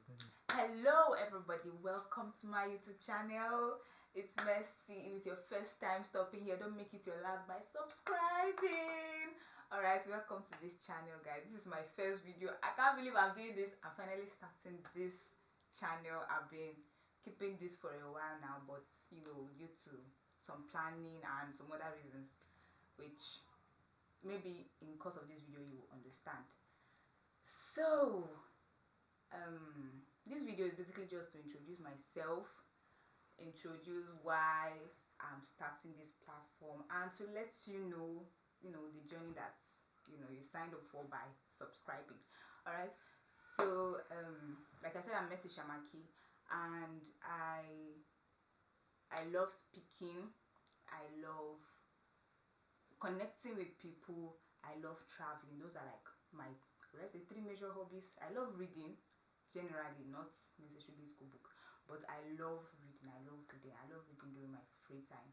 Hello everybody, welcome to my YouTube channel. It's Mercy. If it's your first time stopping here, don't make it your last by subscribing. Alright, welcome to this channel, guys. This is my first video. I can't believe I'm doing this. I'm finally starting this channel. I've been keeping this for a while now, but due to some planning and some other reasons, which maybe in the course of this video you will understand. So this video is basically just to introduce myself, introduce why I'm starting this platform, and to let you know the journey that you signed up for by subscribing. All right, so like I said, I'm Mercy Shamaki, and I love speaking, I love connecting with people, I love traveling. Those are like my, let's say, three major hobbies. I love reading generally, not necessarily school book, but I love reading. I love reading during my free time.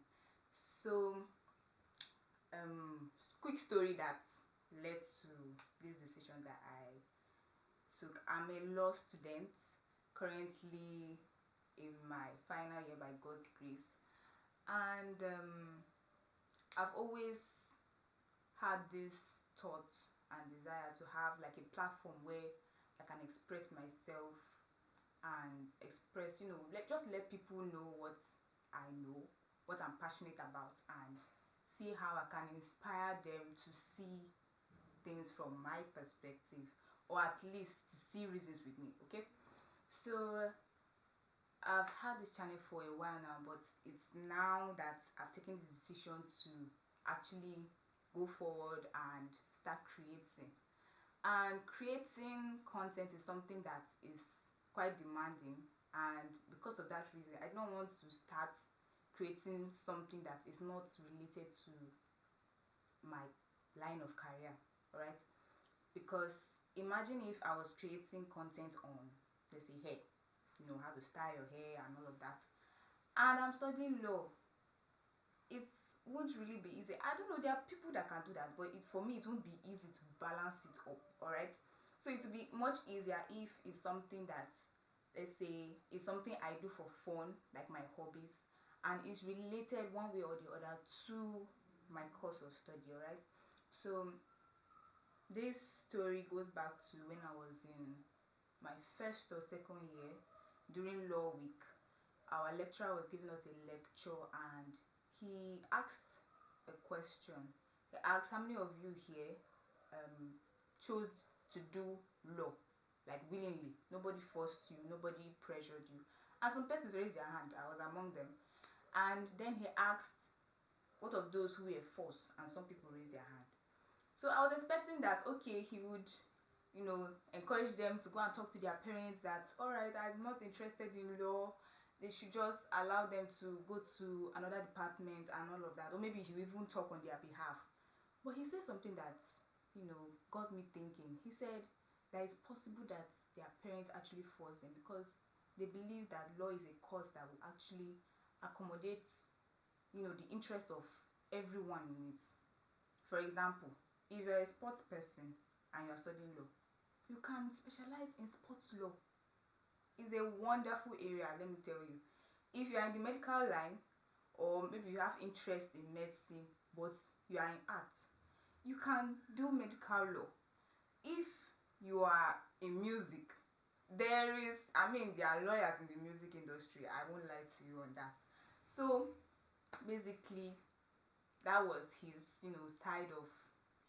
So quick story that led to this decision that I took. I'm a law student, currently in my final year by God's grace, and I've always had this thought and desire to have like a platform where I can express myself and express, just let people know what I know, what I'm passionate about, and see how I can inspire them to see things from my perspective, or at least to see reasons with me. Okay, so I've had this channel for a while now, but it's now that I've taken the decision to actually go forward and start creating. And creating content is something that is quite demanding, and because of that reason I don't want to start creating something that is not related to my line of career. All right, because imagine if I was creating content on, let's say, hair, how to style your hair and all of that, and I'm studying law. It won't really be easy. I don't know, there are people that can do that, but for me it won't be easy to balance it up. All right, so it will be much easier if it's something that, let's say, is something I do for fun, like my hobbies, and is related one way or the other to my course of study. All right, so this story goes back to when I was in my first or second year during law week. Our lecturer was giving us a lecture, and he asked a question. He asked, how many of you here chose to do law, like willingly? Nobody forced you, nobody pressured you. And some persons raised their hand. I was among them. And then he asked, what of those who were forced? And some people raised their hand. So I was expecting that, okay, he would encourage them to go and talk to their parents that, all right, I'm not interested in law, they should just allow them to go to another department and all of that, or maybe he will even talk on their behalf. But he said something that got me thinking. He said that it's possible that their parents actually force them because they believe that law is a course that will actually accommodate the interest of everyone in it. For example, if you're a sports person and you're studying law, you can specialize in sports law. It's a wonderful area, let me tell you. If you are in the medical line, or maybe you have interest in medicine but you are in art, you can do medical law. If you are in music, there are lawyers in the music industry. I won't lie to you on that. So basically that was his side of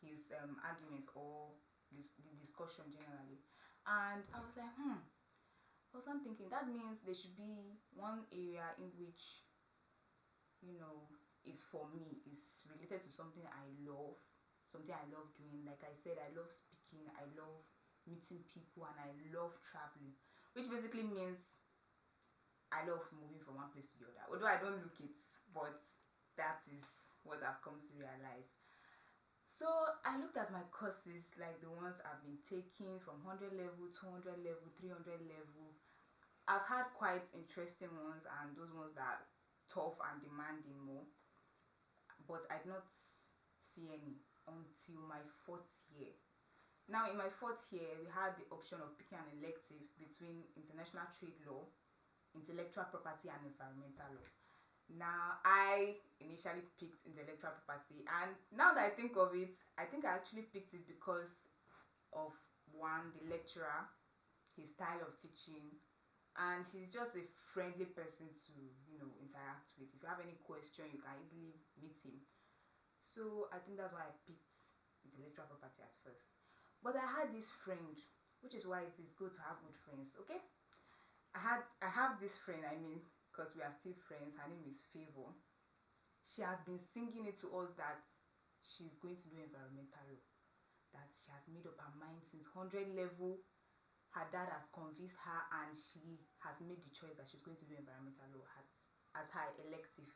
his argument, or the discussion generally. And I was like, I was thinking that means there should be one area in which is for me, is related to something I love, doing. Like I said, I love speaking, I love meeting people, and I love traveling, which basically means I love moving from one place to the other, although I don't look it, but that is what I've come to realize. So I looked at my courses, like the ones I've been taking from 100 level, 200 level, 300 level. I've had quite interesting ones, and those ones that are tough and demanding more, but I did not see any until my fourth year. Now in my fourth year, we had the option of picking an elective between international trade law, intellectual property, and environmental law. Now, I initially picked intellectual property, and now that I think of it, I think I actually picked it because of one, the lecturer, his style of teaching, and he's just a friendly person to interact with. If you have any question, you can easily meet him. So I think that's why I picked intellectual property at first. But I had this friend, which is why it is good to have good friends. Okay, I have this friend. I mean, because we are still friends. Her name is Favor. She has been singing it to us that she's going to do environmental law. That she has made up her mind since 100 level. Her dad has convinced her, and she has made the choice that she's going to do environmental law as her elective.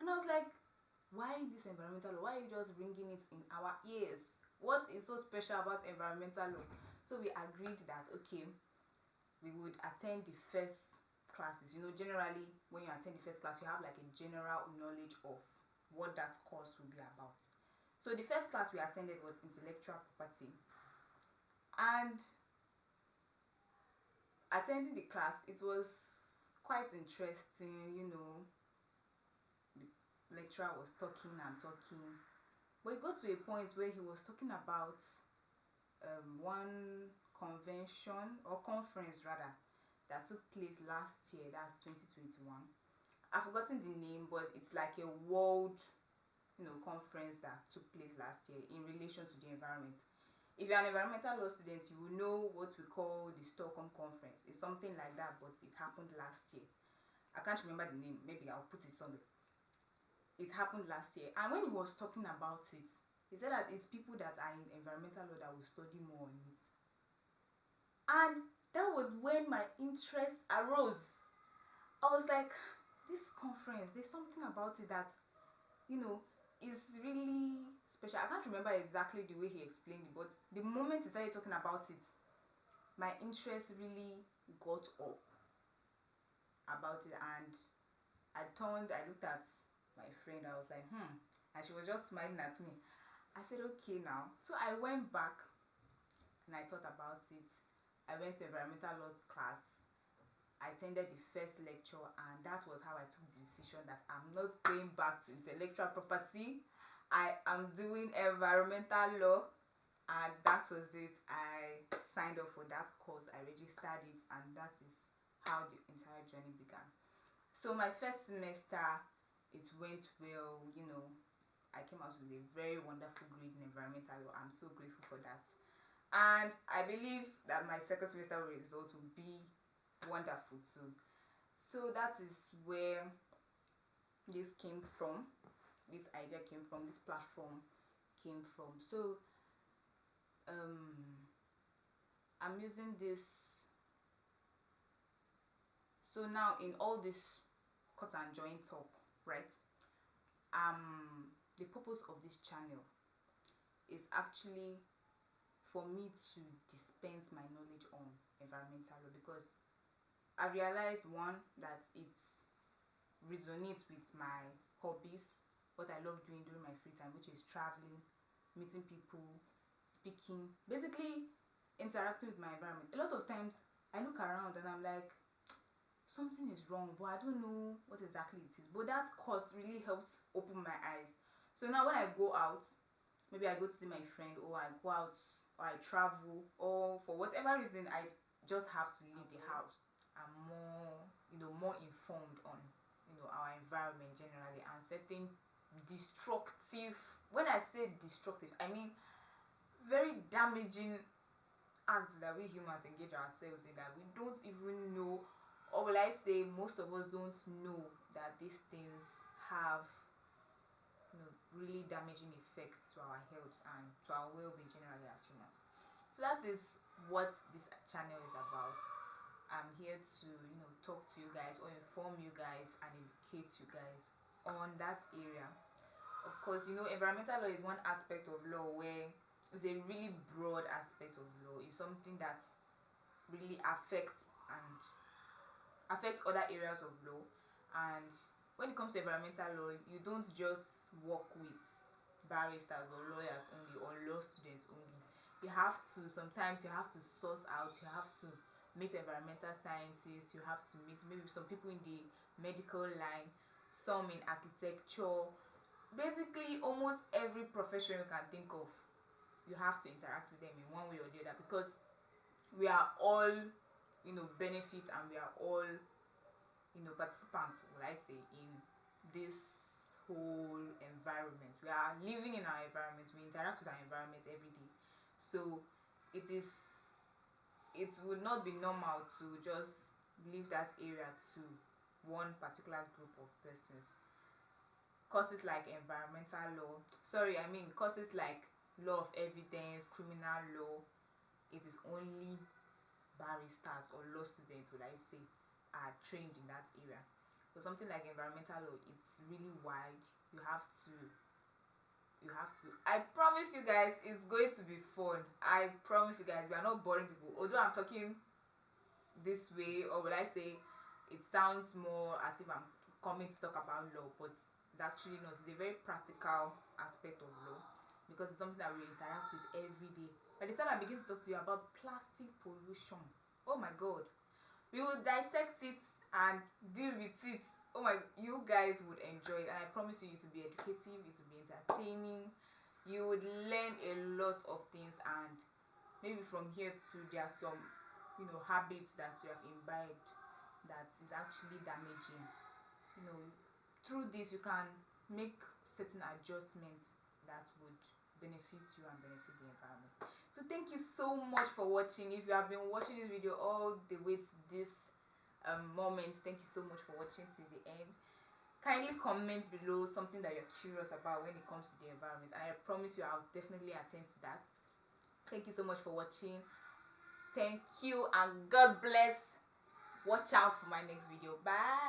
And I was like, why this environmental law? Why are you just bringing it in our ears? What is so special about environmental law? So we agreed that okay, we would attend the first classes. Generally when you attend the first class, you have like a general knowledge of what that course will be about. So the first class we attended was intellectual property, and attending the class, it was quite interesting. The lecturer was talking and talking, but it got to a point where he was talking about one convention or conference rather that took place last year, that's 2021. I've forgotten the name, but it's like a world conference that took place last year in relation to the environment. If you're an environmental law student, you will know what we call the Stockholm Conference. It's something like that, but it happened last year. I can't remember the name. Maybe I'll put it somewhere. It happened last year. And when he was talking about it, he said that it's people that are in environmental law that will study more on it. And that was when my interest arose. I was like, this conference, there's something about it that, is really special. I can't remember exactly the way he explained it, but the moment he started talking about it, my interest really got up about it, and I looked at my friend. I was like, and she was just smiling at me. I said, okay now. So I went back and I thought about it. I went to environmental laws class. I attended the first lecture, and that was how I took the decision that I'm not going back to intellectual property. I am doing environmental law, and that was it. I signed up for that course, I registered it, and that is how the entire journey began. So my first semester, it went well. I came out with a very wonderful grade in environmental law. I'm so grateful for that, and I believe that my second semester results will be wonderful too. So that is where this came from. This idea came from. This platform came from. So I'm using this. So now in all this cut and join talk, right? The purpose of this channel is actually for me to dispense my knowledge on environmental law, because I realized, one, that it resonates with my hobbies, what I love doing during my free time, which is traveling, meeting people, speaking, basically interacting with my environment. A lot of times I look around and I'm like, something is wrong, but I don't know what exactly it is. But that course really helps open my eyes. So now when I go out, maybe I go to see my friend, or I go out, or I travel, or for whatever reason I just have to leave the house, I'm more informed on our environment generally, and certain destructive, when I say destructive, I mean very damaging acts that we humans engage ourselves in, that we don't even know, or will I say most of us don't know that these things have really damaging effects to our health and to our well-being generally as humans. So that is what this channel is about. I'm here to talk to you guys, or inform you guys and educate you guys on that area. Of course, environmental law is one aspect of law where it's a really broad aspect of law. It's something that really affects other areas of law. And when it comes to environmental law, you don't just work with barristers or lawyers only, or law students only. Sometimes you have to source out, you have to meet environmental scientists, you have to meet maybe some people in the medical line, some in architecture. Basically almost every profession you can think of, you have to interact with them in one way or the other, because we are all, benefits, and we are all, participants, will I say, in this whole environment. We are living in our environment, we interact with our environment every day. So it would not be normal to just leave that area to one particular group of persons. Courses like environmental law, courses like law of evidence, criminal law, it is only barristers or law students, would I say, are trained in that area. So something like environmental law, it's really wide. You have to I promise you guys, it's going to be fun. I promise you guys, we are not boring people. Although I'm talking this way, or will I say, it sounds more as if I'm coming to talk about law, but it's actually not. It's a very practical aspect of law, because it's something that we interact with every day. By the time I begin to talk to you about plastic pollution, oh my god, we will dissect it and deal with it. Oh my, you guys would enjoy it, and I promise you, it will be educative, it will be entertaining. You would learn a lot of things, and maybe from here too, there are some habits that you have imbibed that is actually damaging. Through this you can make certain adjustments that would benefit you and benefit the environment. So thank you so much for watching. If you have been watching this video all the way to this moment, thank you so much for watching till the end. Kindly comment below something that you're curious about when it comes to the environment, and I promise you I'll definitely attend to that. Thank you so much for watching. Thank you, and God bless. Watch out for my next video. Bye.